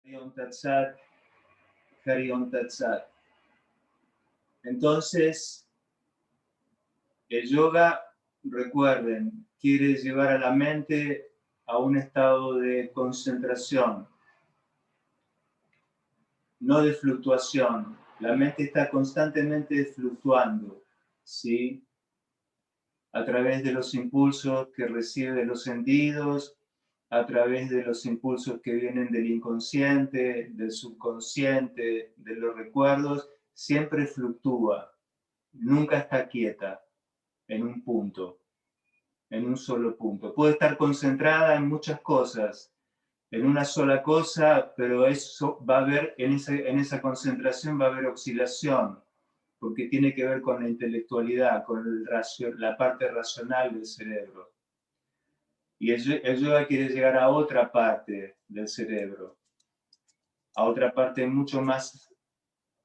Hari Om Tat Sat, Hari Om Tat Sat. Entonces, el yoga, recuerden, quiere llevar a la mente a un estado de concentración, no de fluctuación. La mente está constantemente fluctuando, ¿sí? A través de los impulsos que recibe de los sentidos, a través de los impulsos que vienen del inconsciente, del subconsciente, de los recuerdos, siempre fluctúa, nunca está quieta en un punto, en un solo punto. Puede estar concentrada en muchas cosas, en una sola cosa, pero eso va a haber, en esa concentración va a haber oscilación, porque tiene que ver con la intelectualidad, con la parte racional del cerebro. Y el yoga quiere llegar a otra parte del cerebro, a otra parte mucho más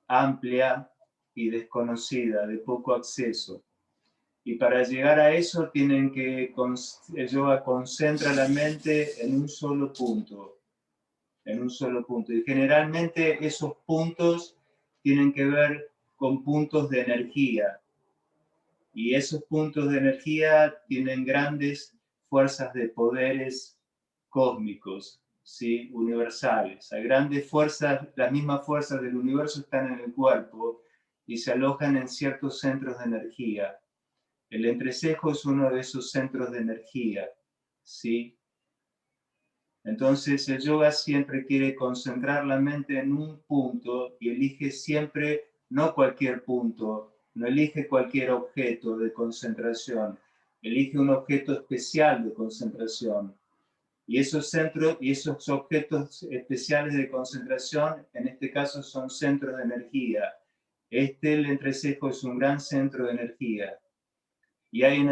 amplia y desconocida, de poco acceso. Y para llegar a eso el yoga concentra la mente en un solo punto, en un solo punto. Y generalmente esos puntos tienen que ver con puntos de energía. Y esos puntos de energía tienen grandes fuerzas de poderes cósmicos, ¿sí? Universales. Hay grandes fuerzas, las mismas fuerzas del universo están en el cuerpo y se alojan en ciertos centros de energía. El entrecejo es uno de esos centros de energía, ¿sí? Entonces el yoga siempre quiere concentrar la mente en un punto y elige siempre no cualquier punto, no elige cualquier objeto de concentración, elige un objeto especial de concentración. Y esos objetos especiales de concentración, en este caso, son centros de energía. El entrecejo, es un gran centro de energía. Y hay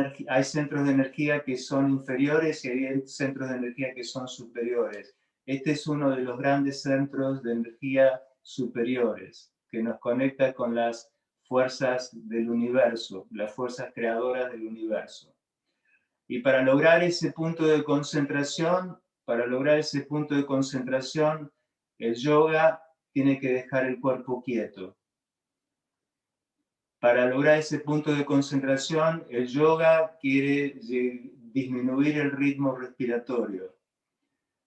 centros de energía que son inferiores y hay centros de energía que son superiores. Este es uno de los grandes centros de energía superiores, que nos conecta con las fuerzas del universo, las fuerzas creadoras del universo. Y para lograr ese punto de concentración, el yoga tiene que dejar el cuerpo quieto. Para lograr ese punto de concentración, el yoga quiere disminuir el ritmo respiratorio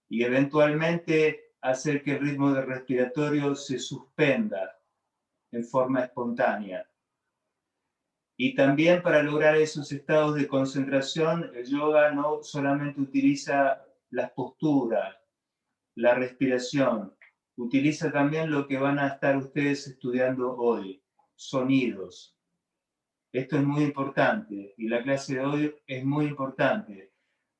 y eventualmente hacer que el ritmo respiratorio se suspenda en forma espontánea. Y también para lograr esos estados de concentración, el yoga no solamente utiliza las posturas, la respiración, utiliza también lo que van a estar ustedes estudiando hoy, sonidos. Esto es muy importante y la clase de hoy es muy importante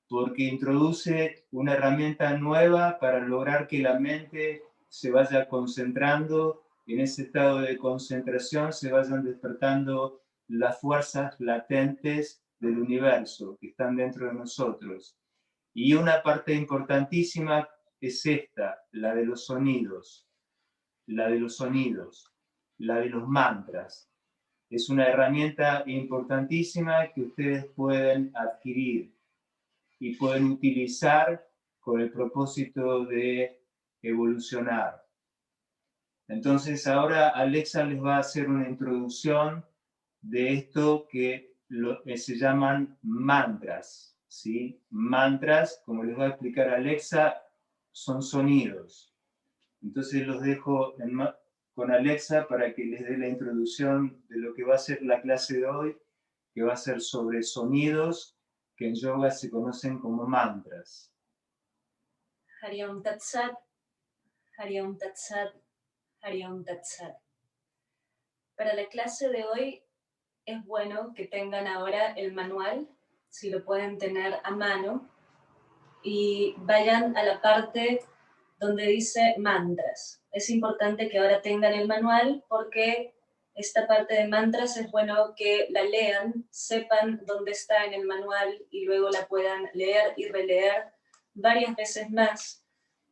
porque introduce una herramienta nueva para lograr que la mente se vaya concentrando, en ese estado de concentración se vayan despertando las fuerzas latentes del universo que están dentro de nosotros. Y una parte importantísima es esta, la de los sonidos, la de los mantras. Es una herramienta importantísima que ustedes pueden adquirir y pueden utilizar con el propósito de evolucionar. Entonces ahora Alexa les va a hacer una introducción de esto que se llaman mantras, ¿sí? Mantras, como les va a explicar Alexa, son sonidos. Entonces los dejo con Alexa para que les dé la introducción de lo que va a ser la clase de hoy, que va a ser sobre sonidos que en yoga se conocen como mantras. Hari Om Tat Sat, Hari Om Tat Sat, Hari Om Tat Sat. Para la clase de hoy es bueno que tengan ahora el manual, si lo pueden tener a mano, y vayan a la parte donde dice mantras. Es importante que ahora tengan el manual porque esta parte de mantras es bueno que la lean, sepan dónde está en el manual y luego la puedan leer y releer varias veces más,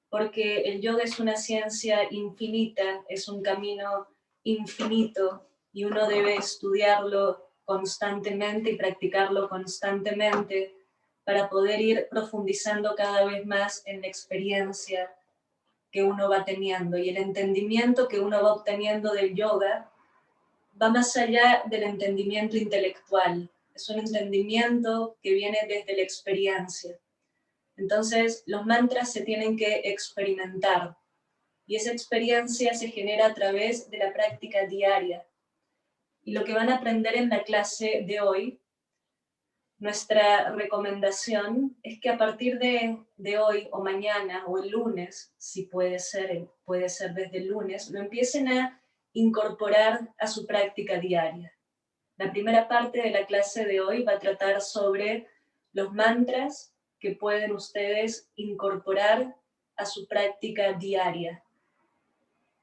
porque el yoga es una ciencia infinita, es un camino infinito y uno debe estudiarlo constantemente y practicarlo constantemente para poder ir profundizando cada vez más en la experiencia que uno va teniendo, y el entendimiento que uno va obteniendo del yoga va más allá del entendimiento intelectual. Es un entendimiento que viene desde la experiencia. Entonces, los mantras se tienen que experimentar, y esa experiencia se genera a través de la práctica diaria. Y lo que van a aprender en la clase de hoy, nuestra recomendación es que a partir de hoy o mañana o el lunes, si puede ser desde el lunes, lo empiecen a incorporar a su práctica diaria. La primera parte de la clase de hoy va a tratar sobre los mantras que pueden ustedes incorporar a su práctica diaria.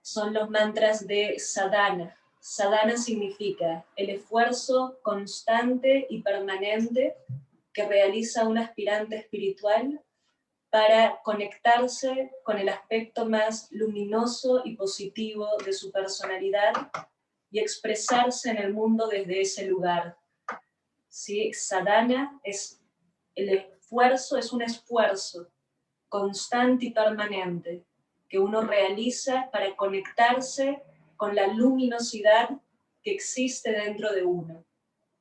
Son los mantras de sadhana. Sadhana significa el esfuerzo constante y permanente que realiza un aspirante espiritual para conectarse con el aspecto más luminoso y positivo de su personalidad y expresarse en el mundo desde ese lugar. ¿Sí? Sadhana es el esfuerzo, es un esfuerzo constante y permanente que uno realiza para conectarse con la luminosidad que existe dentro de uno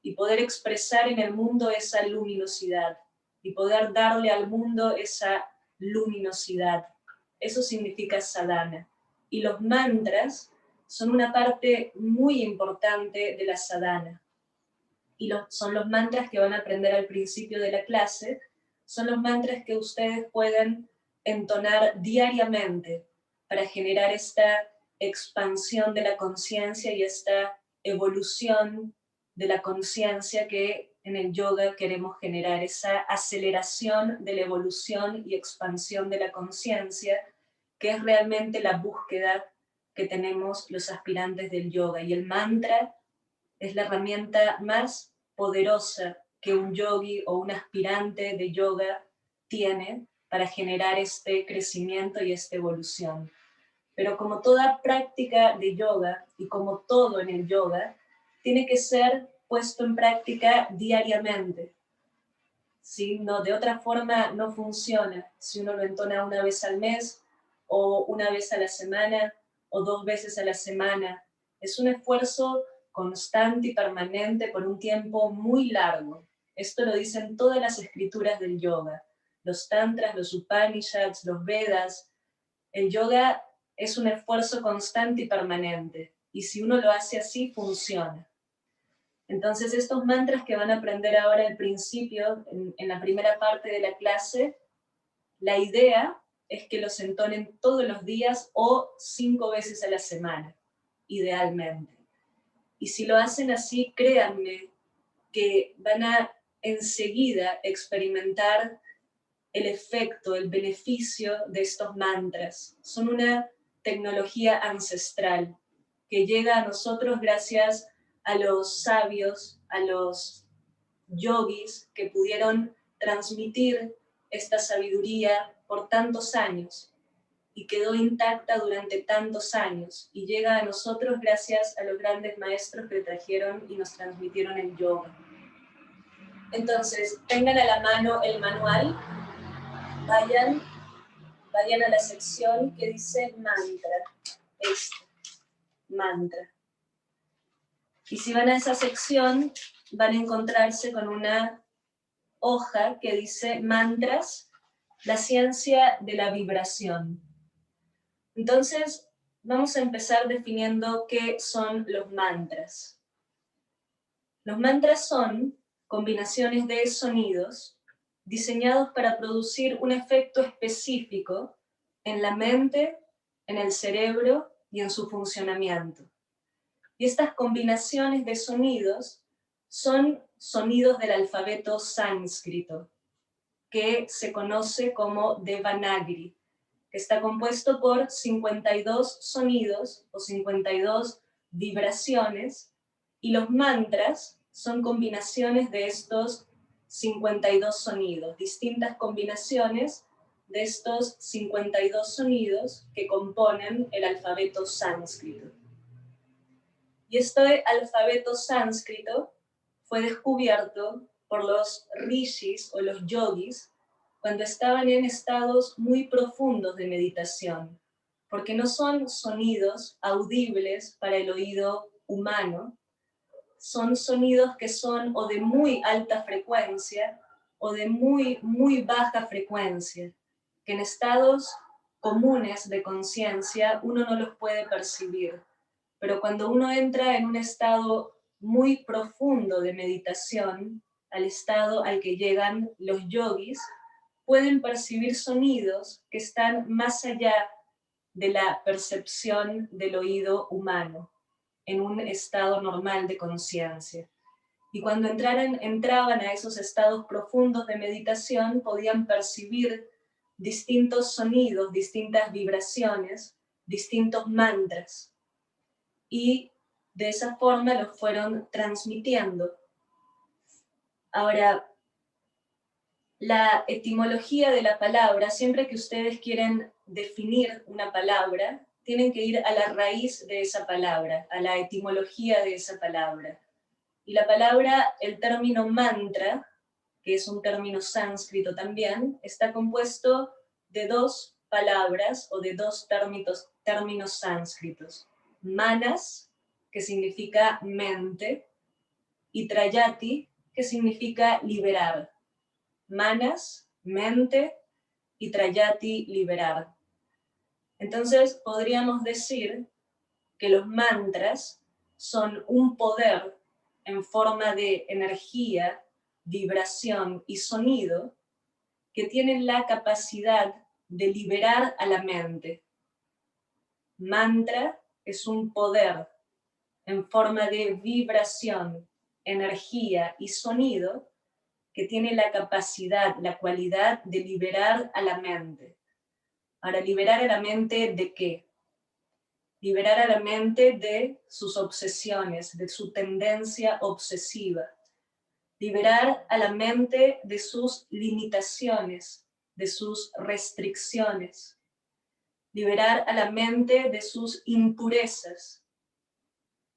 y poder expresar en el mundo esa luminosidad y poder darle al mundo esa luminosidad. Eso significa sadhana. Y los mantras son una parte muy importante de la sadhana. Y son los mantras que van a aprender al principio de la clase, son los mantras que ustedes pueden entonar diariamente para generar esta expansión de la conciencia y esta evolución de la conciencia que en el yoga queremos generar, esa aceleración de la evolución y expansión de la conciencia, que es realmente la búsqueda que tenemos los aspirantes del yoga. Y el mantra es la herramienta más poderosa que un yogi o un aspirante de yoga tiene para generar este crecimiento y esta evolución. Pero como toda práctica de yoga y como todo en el yoga, tiene que ser puesto en práctica diariamente. ¿Sí? No, de otra forma no funciona. Si uno lo entona una vez al mes o una vez a la semana o 2 veces a la semana, es un esfuerzo constante y permanente por un tiempo muy largo. Esto lo dicen todas las escrituras del yoga, los tantras, los upanishads, los vedas. El yoga es un esfuerzo constante y permanente, y si uno lo hace así, funciona. Entonces estos mantras que van a aprender ahora al principio, en la primera parte de la clase, la idea es que los entonen todos los días o 5 veces a la semana, idealmente. Y si lo hacen así, créanme que van a enseguida experimentar el efecto, el beneficio de estos mantras. Son una tecnología ancestral que llega a nosotros gracias a los sabios, a los yogis que pudieron transmitir esta sabiduría por tantos años y quedó intacta durante tantos años y llega a nosotros gracias a los grandes maestros que trajeron y nos transmitieron el yoga. Entonces, tengan a la mano el manual, vayan a la sección que dice mantra, mantra. Y si van a esa sección, van a encontrarse con una hoja que dice mantras, la ciencia de la vibración. Entonces, vamos a empezar definiendo qué son los mantras. Los mantras son combinaciones de sonidos diseñados para producir un efecto específico en la mente, en el cerebro y en su funcionamiento. Y estas combinaciones de sonidos son sonidos del alfabeto sánscrito, que se conoce como Devanagari, que está compuesto por 52 sonidos o 52 vibraciones, y los mantras son combinaciones de estos 52 sonidos, distintas combinaciones de estos 52 sonidos que componen el alfabeto sánscrito. Y este alfabeto sánscrito fue descubierto por los rishis o los yogis cuando estaban en estados muy profundos de meditación, porque no son sonidos audibles para el oído humano, son sonidos que son o de muy alta frecuencia o de muy baja frecuencia, que en estados comunes de conciencia uno no los puede percibir. Pero cuando uno entra en un estado muy profundo de meditación, al estado al que llegan los yogis, pueden percibir sonidos que están más allá de la percepción del oído humano, en un estado normal de conciencia. Y cuando entraban a esos estados profundos de meditación, podían percibir distintos sonidos, distintas vibraciones, distintos mantras. Y de esa forma los fueron transmitiendo. Ahora, la etimología de la palabra, siempre que ustedes quieren definir una palabra, tienen que ir a la raíz de esa palabra, a la etimología de esa palabra. Y la palabra, el término mantra, que es un término sánscrito también, está compuesto de dos palabras o de dos términos sánscritos. Manas, que significa mente, y trayati, que significa liberar. Manas, mente, y trayati, liberar. Entonces podríamos decir que los mantras son un poder en forma de energía, vibración y sonido que tienen la capacidad de liberar a la mente. Mantra es un poder en forma de vibración, energía y sonido que tiene la capacidad, la cualidad de liberar a la mente. Ahora, ¿liberar a la mente de qué? Liberar a la mente de sus obsesiones, de su tendencia obsesiva. Liberar a la mente de sus limitaciones, de sus restricciones. Liberar a la mente de sus impurezas.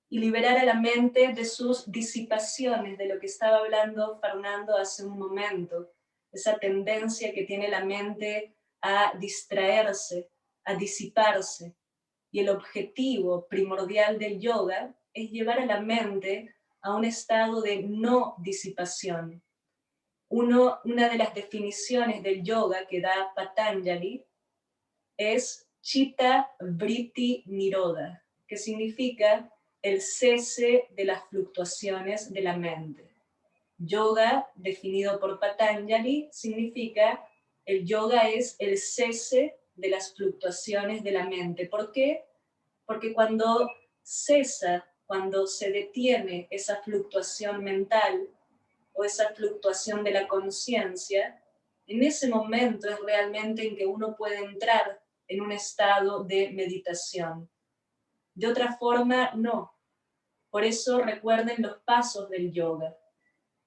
Y liberar a la mente de sus disipaciones, de lo que estaba hablando Fernando hace un momento, esa tendencia que tiene la mente a distraerse, a disiparse. Y el objetivo primordial del yoga es llevar a la mente a un estado de no disipación. Una de las definiciones del yoga que da Patanjali es Chitta Vritti Nirodha, que significa el cese de las fluctuaciones de la mente. Yoga, definido por Patanjali, significa el yoga es el cese de las fluctuaciones de la mente. ¿Por qué? Porque cuando cesa, cuando se detiene esa fluctuación mental o esa fluctuación de la conciencia, en ese momento es realmente en que uno puede entrar en un estado de meditación. De otra forma, no. Por eso recuerden los pasos del yoga.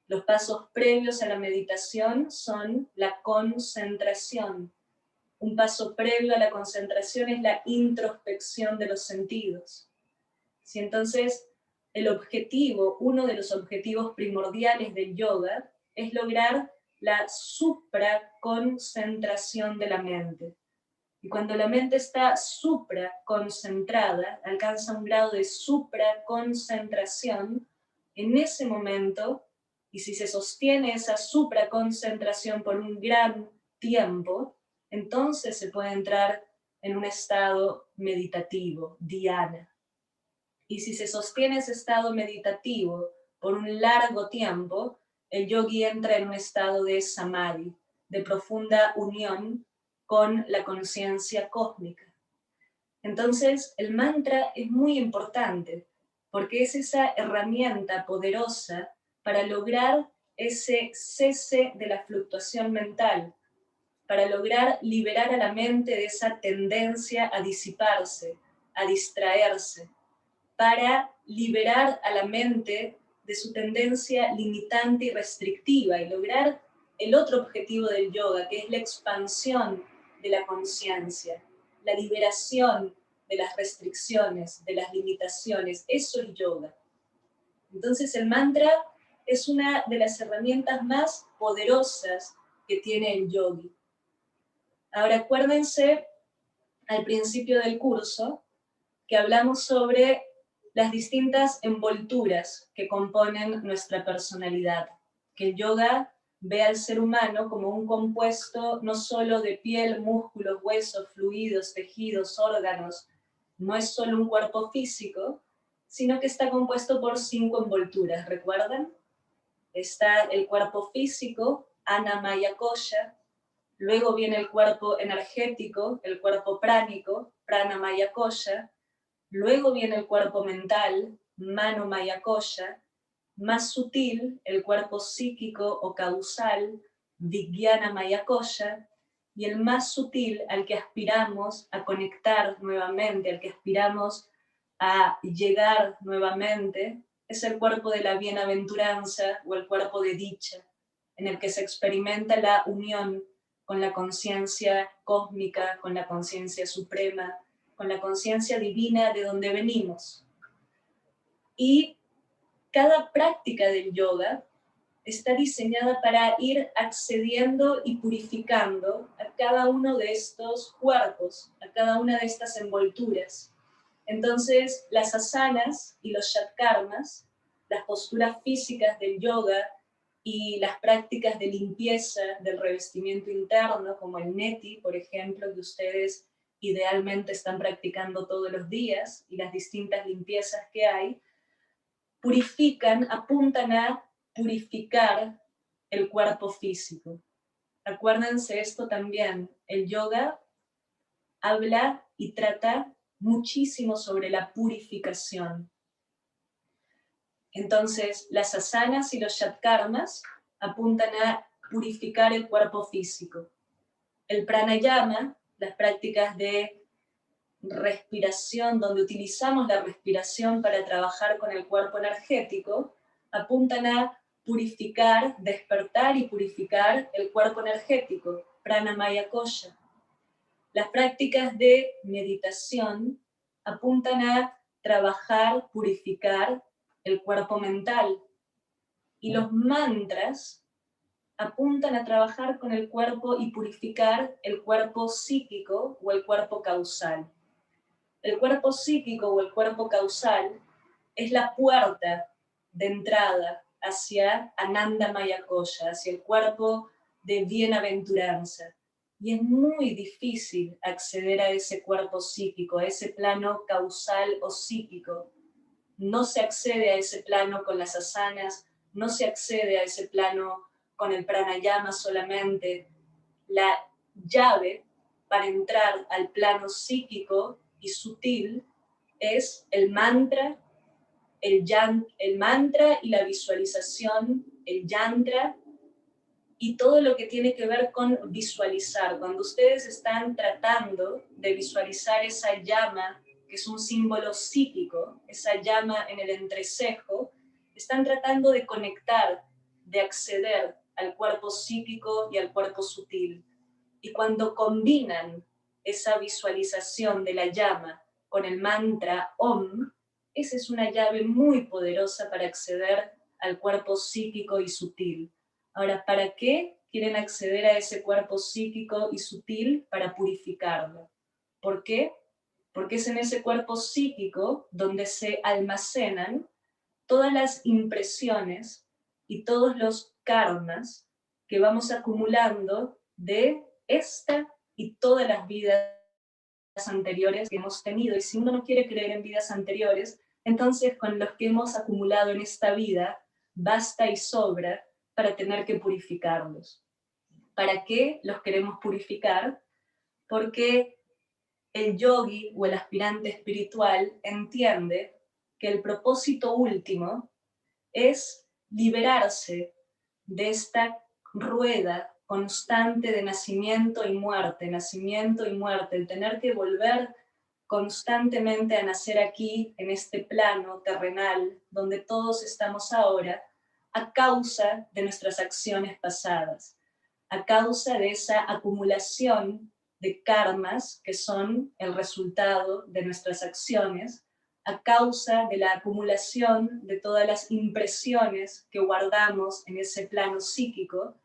Los pasos previos a la meditación son la concentración. Un paso previo a la concentración es la introspección de los sentidos. Si entonces el objetivo, uno de los objetivos primordiales del yoga, es lograr la supraconcentración de la mente. Y cuando la mente está supraconcentrada, alcanza un grado de supraconcentración, en ese momento, y si se sostiene esa supraconcentración por un gran tiempo, entonces se puede entrar en un estado meditativo, dhyana. Y si se sostiene ese estado meditativo por un largo tiempo, el yogi entra en un estado de samadhi, de profunda unión con la conciencia cósmica. Entonces, el mantra es muy importante porque es esa herramienta poderosa para lograr ese cese de la fluctuación mental, para lograr liberar a la mente de esa tendencia a disiparse, a distraerse, para liberar a la mente de su tendencia limitante y restrictiva y lograr el otro objetivo del yoga, que es la expansión de la conciencia, la liberación de las restricciones, de las limitaciones. Eso es yoga. Entonces el mantra es una de las herramientas más poderosas que tiene el yogi. Ahora acuérdense al principio del curso, que hablamos sobre las distintas envolturas que componen nuestra personalidad, que el yoga ve al ser humano como un compuesto no solo de piel, músculos, huesos, fluidos, tejidos, órganos, no es solo un cuerpo físico, sino que está compuesto por 5 envolturas, ¿recuerdan? Está el cuerpo físico, Annamaya Kosha, luego viene el cuerpo energético, el cuerpo pránico, Pranamaya Kosha, luego viene el cuerpo mental, Manomaya Kosha, más sutil, el cuerpo psíquico o causal, Vijnanamaya Kosha, y el más sutil al que aspiramos a conectar nuevamente, al que aspiramos a llegar nuevamente, es el cuerpo de la bienaventuranza o el cuerpo de dicha, en el que se experimenta la unión con la conciencia cósmica, con la conciencia suprema, con la conciencia divina de donde venimos. Y cada práctica del yoga está diseñada para ir accediendo y purificando a cada uno de estos cuerpos, a cada una de estas envolturas. Entonces, las asanas y los shatkarmas, las posturas físicas del yoga y las prácticas de limpieza del revestimiento interno, como el neti, por ejemplo, que ustedes idealmente están practicando todos los días, y las distintas limpiezas que hay, purifican, apuntan a purificar el cuerpo físico. Acuérdense esto también, el yoga habla y trata muchísimo sobre la purificación. Entonces, las asanas y los shatkarmas apuntan a purificar el cuerpo físico. El pranayama, las prácticas de respiración, donde utilizamos la respiración para trabajar con el cuerpo energético, apuntan a purificar, despertar y purificar el cuerpo energético, pranamaya kosha. Las prácticas de meditación apuntan a trabajar, purificar el cuerpo mental. Y los mantras apuntan a trabajar con el cuerpo y purificar el cuerpo psíquico o el cuerpo causal. El cuerpo psíquico o el cuerpo causal es la puerta de entrada hacia Anandamaya Kosha, hacia el cuerpo de bienaventuranza. Y es muy difícil acceder a ese cuerpo psíquico, a ese plano causal o psíquico. No se accede a ese plano con las asanas, no se accede a ese plano con el pranayama solamente. La llave para entrar al plano psíquico y sutil es el mantra, el mantra y la visualización, el yantra y todo lo que tiene que ver con visualizar. Cuando ustedes están tratando de visualizar esa llama, que es un símbolo psíquico, esa llama en el entrecejo, están tratando de conectar, de acceder al cuerpo psíquico y al cuerpo sutil. Y cuando combinan esa visualización de la llama con el mantra Om, esa es una llave muy poderosa para acceder al cuerpo psíquico y sutil. Ahora, ¿para qué quieren acceder a ese cuerpo psíquico y sutil? Para purificarlo. ¿Por qué? Porque es en ese cuerpo psíquico donde se almacenan todas las impresiones y todos los karmas que vamos acumulando de esta y todas las vidas anteriores que hemos tenido. Y si uno no quiere creer en vidas anteriores, entonces con los que hemos acumulado en esta vida, basta y sobra para tener que purificarlos. ¿Para qué los queremos purificar? Porque el yogi o el aspirante espiritual entiende que el propósito último es liberarse de esta rueda constante de nacimiento y muerte, el tener que volver constantemente a nacer aquí, en este plano terrenal, donde todos estamos ahora, a causa de nuestras acciones pasadas, a causa de esa acumulación de karmas que son el resultado de nuestras acciones, a causa de la acumulación de todas las impresiones que guardamos en ese plano psíquico,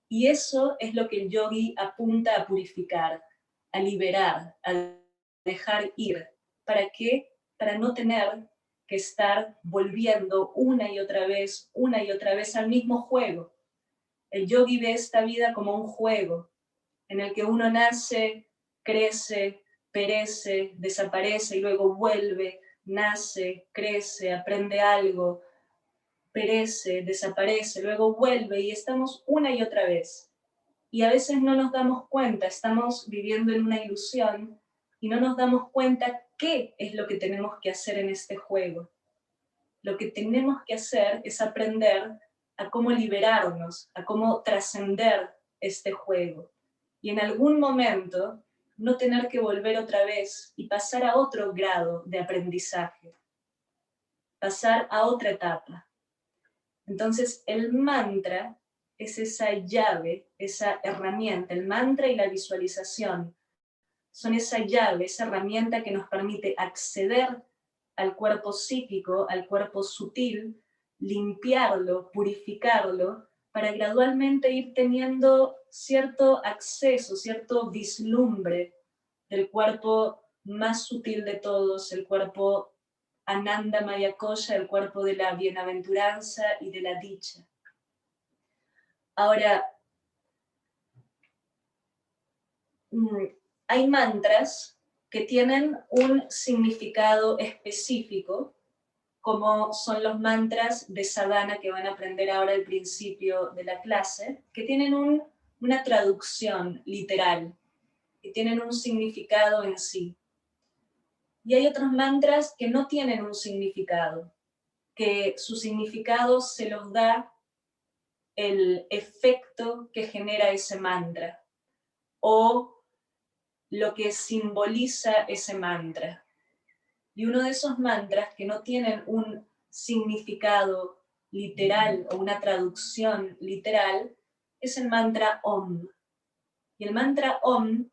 y eso es lo que el yogi apunta a purificar, a liberar, a dejar ir. ¿Para qué? Para no tener que estar volviendo una y otra vez al mismo juego. El yogi ve esta vida como un juego, en el que uno nace, crece, perece, desaparece y luego vuelve, nace, crece, aprende algo, perece, desaparece, luego vuelve y estamos una y otra vez. Y a veces no nos damos cuenta, estamos viviendo en una ilusión y no nos damos cuenta qué es lo que tenemos que hacer en este juego. Lo que tenemos que hacer es aprender a cómo liberarnos, a cómo trascender este juego. Y en algún momento no tener que volver otra vez y pasar a otro grado de aprendizaje, pasar a otra etapa. Entonces el mantra es esa llave, esa herramienta, el mantra y la visualización son esa llave, esa herramienta que nos permite acceder al cuerpo psíquico, al cuerpo sutil, limpiarlo, purificarlo, para gradualmente ir teniendo cierto acceso, cierto vislumbre del cuerpo más sutil de todos, el cuerpo Ananda Maya Koya, el cuerpo de la bienaventuranza y de la dicha. Ahora, hay mantras que tienen un significado específico, como son los mantras de sadhana que van a aprender ahora al principio de la clase, que tienen una traducción literal, que tienen un significado en sí. Y hay otros mantras que no tienen un significado, que su significado se los da el efecto que genera ese mantra, o lo que simboliza ese mantra. Y uno de esos mantras que no tienen un significado literal o una traducción literal es el mantra Om. Y el mantra Om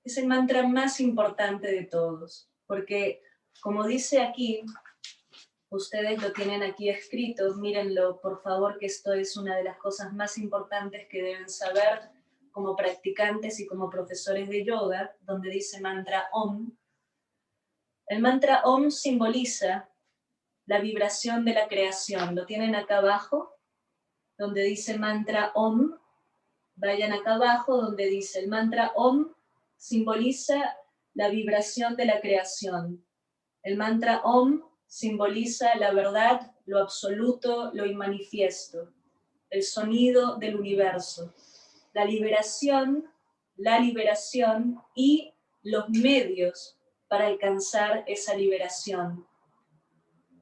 es el mantra más importante de todos, porque como dice aquí, ustedes lo tienen aquí escrito, mírenlo por favor, que esto es una de las cosas más importantes que deben saber como practicantes y como profesores de yoga, donde dice mantra Om. El mantra Om simboliza la vibración de la creación. Lo tienen acá abajo, donde dice mantra Om. Vayan acá abajo, donde dice el mantra Om simboliza la vibración de la creación. El mantra Om simboliza la verdad, lo absoluto, lo inmanifiesto, el sonido del universo, la liberación y los medios para alcanzar esa liberación.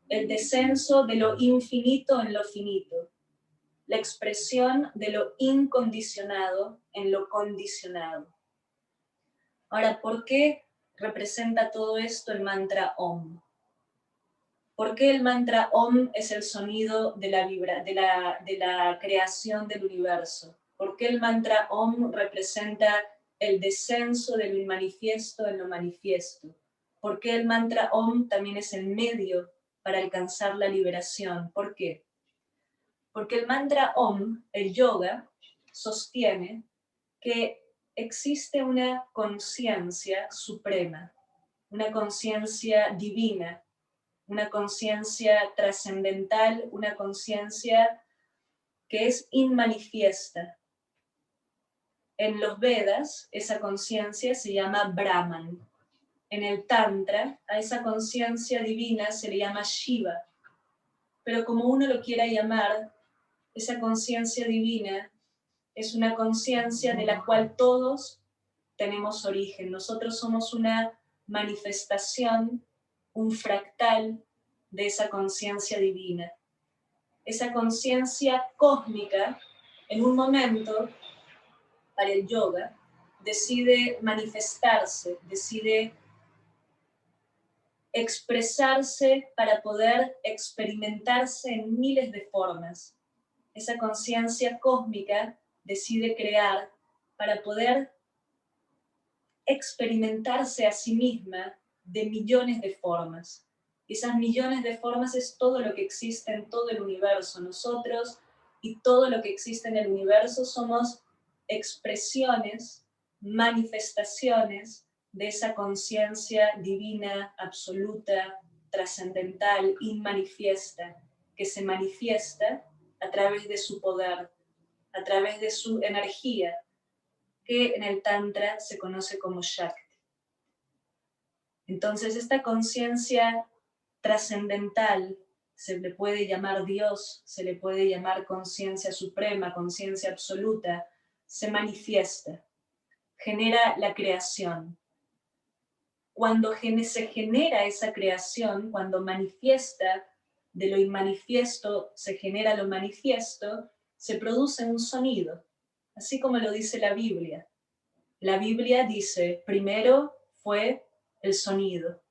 El descenso de lo infinito en lo finito, la expresión de lo incondicionado en lo condicionado. Ahora, ¿por qué representa todo esto el mantra Om? ¿Por qué el mantra Om es el sonido de la creación del universo? ¿Por qué el mantra Om representa el descenso de lo inmanifiesto en lo manifiesto? ¿Por qué el mantra Om también es el medio para alcanzar la liberación? ¿Por qué? Porque el mantra Om, el yoga, sostiene que existe una conciencia suprema, una conciencia divina, una conciencia trascendental, una conciencia que es inmanifiesta. En los Vedas, esa conciencia se llama Brahman. En el Tantra, a esa conciencia divina se le llama Shiva. Pero como uno lo quiera llamar, esa conciencia divina es una conciencia de la cual todos tenemos origen. Nosotros somos una manifestación, un fractal de esa conciencia divina. Esa conciencia cósmica, en un momento, para el yoga, decide manifestarse, decide expresarse para poder experimentarse en miles de formas. Esa conciencia cósmica decide crear para poder experimentarse a sí misma de millones de formas. Esas millones de formas es todo lo que existe en todo el universo. Nosotros y todo lo que existe en el universo somos expresiones, manifestaciones de esa conciencia divina, absoluta, trascendental, inmanifiesta, que se manifiesta a través de su poder, a través de su energía, que en el Tantra se conoce como Shakti. Entonces, esta conciencia trascendental se le puede llamar Dios, se le puede llamar conciencia suprema, conciencia absoluta, se manifiesta, genera la creación. Cuando se genera esa creación, cuando manifiesta de lo inmanifiesto, se genera lo manifiesto, se produce un sonido, así como lo dice la Biblia. La Biblia dice, primero fue el sonido.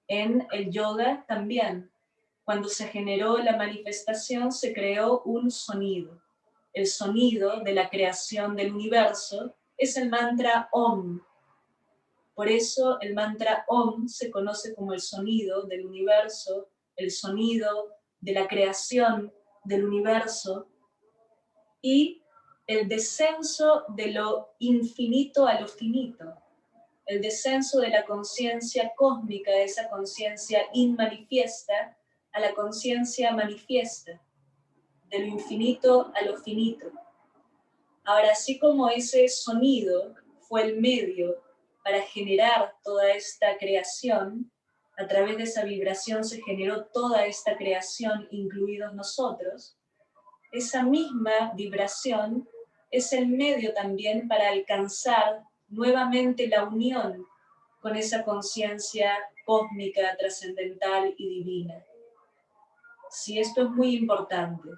En el yoga también, cuando se generó la manifestación, se creó un sonido. El sonido de la creación del universo es el mantra Om. Por eso el mantra Om se conoce como el sonido del universo, el sonido de la creación del universo y el descenso de lo infinito a lo finito, el descenso de la conciencia cósmica, de esa conciencia inmanifiesta, a la conciencia manifiesta, de lo infinito a lo finito. Ahora, así como ese sonido fue el medio para generar toda esta creación, a través de esa vibración se generó toda esta creación, incluidos nosotros, esa misma vibración es el medio también para alcanzar nuevamente la unión con esa conciencia cósmica, trascendental y divina. Sí, esto es muy importante.